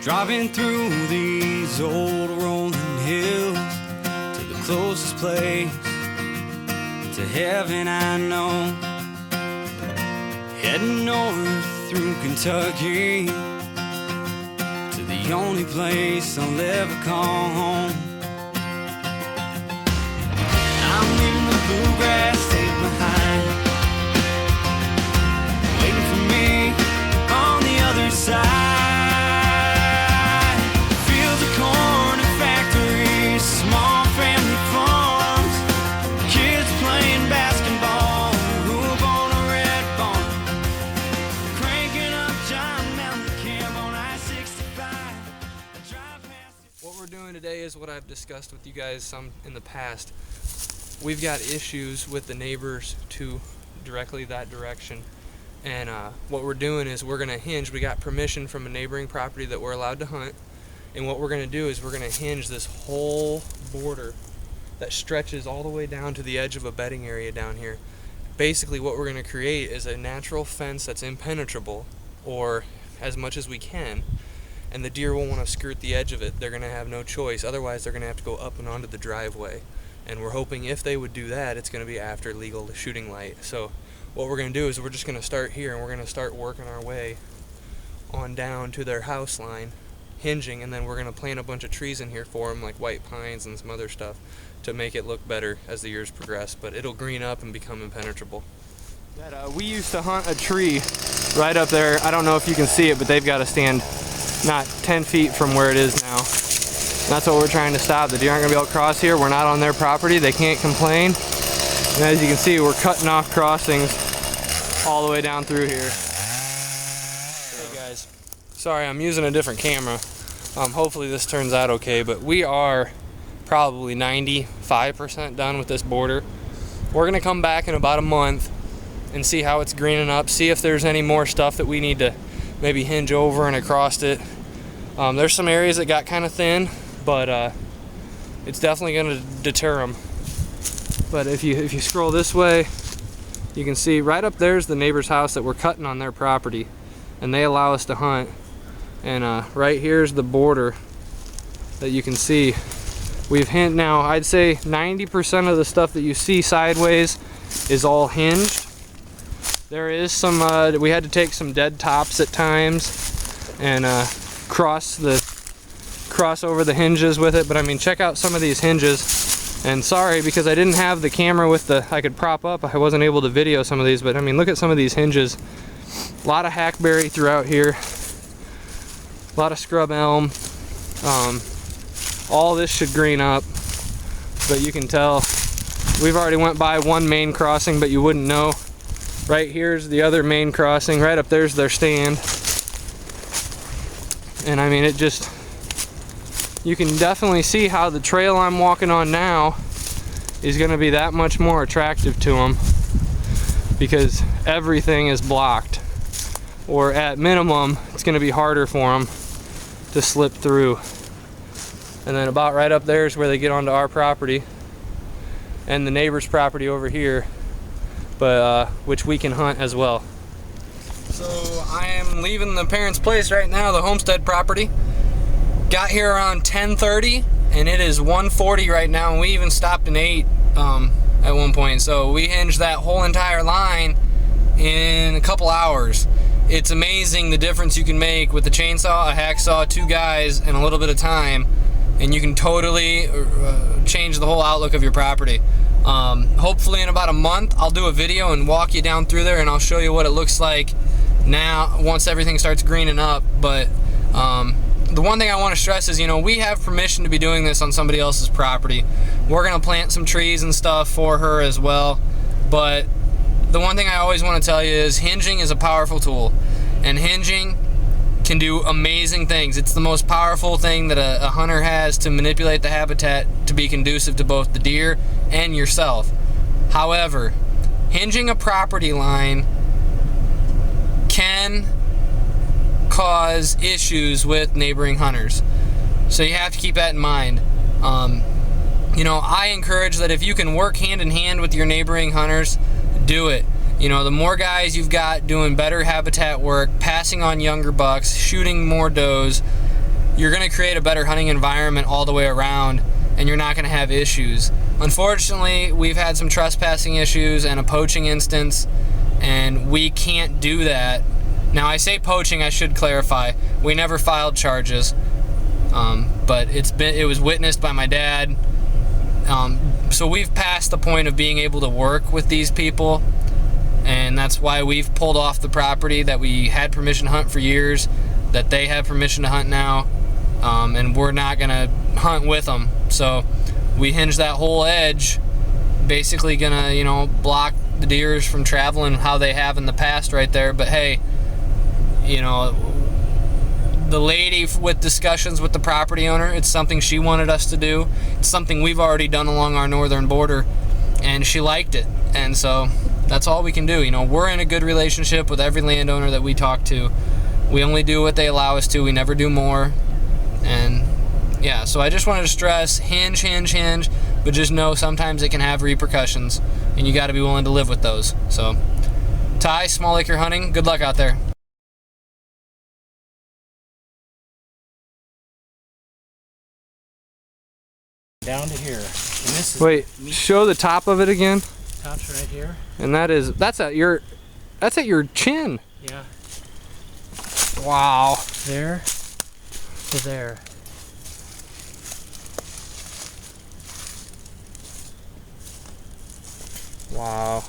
Driving through these old rolling hills to the closest place to heaven I know. Heading north through Kentucky to the only place I'll ever call home. I'm leaving the bluegrass state behind, waiting for me on the other side. Small family farms, kids playing basketball, hoop on a red barn, cranking up John Mellencamp on I-65. What we're doing today is what I've discussed with you guys some in the past. We've got issues with the neighbors to directly that direction, and what we're doing is we're going to hinge. We got permission from a neighboring property that we're allowed to hunt. And what we're going to do is we're going to hinge this whole border that stretches all the way down to the edge of a bedding area down here. Basically what we're going to create is a natural fence that's impenetrable, or as much as we can, and the deer will want to skirt the edge of it. They're going to have no choice. Otherwise they're going to have to go up and onto the driveway. And we're hoping if they would do that, it's going to be after legal shooting light. So what we're going to do is we're just going to start here, and we're going to start working our way on down to their house line, hinging, and then we're going to plant a bunch of trees in here for them, like white pines and some other stuff, to make it look better as the years progress, but it'll green up and become impenetrable. We used to hunt a tree right up there. I don't know if you can see it, but they've got to stand not 10 feet from where it is now. And that's what we're trying to stop. The deer aren't going to be able to cross here. We're not on their property. They can't complain. And as you can see, we're cutting off crossings all the way down through here. Hey guys. Sorry, I'm using a different camera. Hopefully this turns out okay, but we are probably 95% done with this border. We're gonna come back in about a month and see how it's greening up, see if there's any more stuff that we need to maybe hinge over and across it. There's some areas that got kind of thin, but it's definitely gonna deter them. But if you scroll this way, you can see right up there's the neighbor's house that we're cutting on their property, and they allow us to hunt. And right here's the border that you can see. We've hinged now. I'd say 90% of the stuff that you see sideways is all hinged. There is some, we had to take some dead tops at times and cross over the hinges with it. But I mean, check out some of these hinges. And sorry, because I didn't have the camera with I could prop up, I wasn't able to video some of these. But I mean, look at some of these hinges. A lot of hackberry throughout here. A lot of scrub elm. All this should green up, but you can tell we've already went by one main crossing, but you wouldn't know. Right here's the other main crossing. Right up there's their stand. And I mean, it just, you can definitely see how the trail I'm walking on now is going to be that much more attractive to them, because everything is blocked, or at minimum it's going to be harder for them to slip through. And then about right up there is where they get onto our property and the neighbor's property over here, but which we can hunt as well. So I am leaving the parents' place right now, the homestead property. Got here around 10:30 and it is 1:40 right now, and we even stopped and ate at one point. So we hinged that whole entire line in a couple hours. It's amazing the difference you can make with a chainsaw, a hacksaw, two guys, and a little bit of time, and you can totally change the whole outlook of your property. Hopefully in about a month I'll do a video and walk you down through there, and I'll show you what it looks like now once everything starts greening up. But the one thing I want to stress is, you know, we have permission to be doing this on somebody else's property. We're gonna plant some trees and stuff for her as well, but the one thing I always want to tell you is hinging is a powerful tool, and hinging can do amazing things. It's the most powerful thing that a hunter has to manipulate the habitat to be conducive to both the deer and yourself. However, hinging a property line can cause issues with neighboring hunters, so you have to keep that in mind. You know, I encourage that if you can work hand in hand with your neighboring hunters, do it. You know, the more guys you've got doing better habitat work, passing on younger bucks, shooting more does, you're going to create a better hunting environment all the way around, and you're not going to have issues. Unfortunately, we've had some trespassing issues and a poaching instance, and we can't do that. Now, I say poaching, I should clarify. We never filed charges, but it was witnessed by my dad. So we've passed the point of being able to work with these people, and that's why we've pulled off the property that we had permission to hunt for years, that they have permission to hunt now, and we're not gonna hunt with them. So we hinged that whole edge, basically gonna, you know, block the deers from traveling how they have in the past right there. But hey, you know, the lady with discussions with the property owner, it's something she wanted us to do. It's something we've already done along our northern border, and she liked it. And so that's all we can do. You know, we're in a good relationship with every landowner that we talk to. We only do what they allow us to. We never do more. And yeah, so I just wanted to stress, hinge, but just know sometimes it can have repercussions, and you got to be willing to live with those. So, Ty, Small Acre Hunting, good luck out there. Down to here. And this is Wait, show the top of it again. Top's right here. And that's at your chin. Yeah. Wow. There to there. Wow.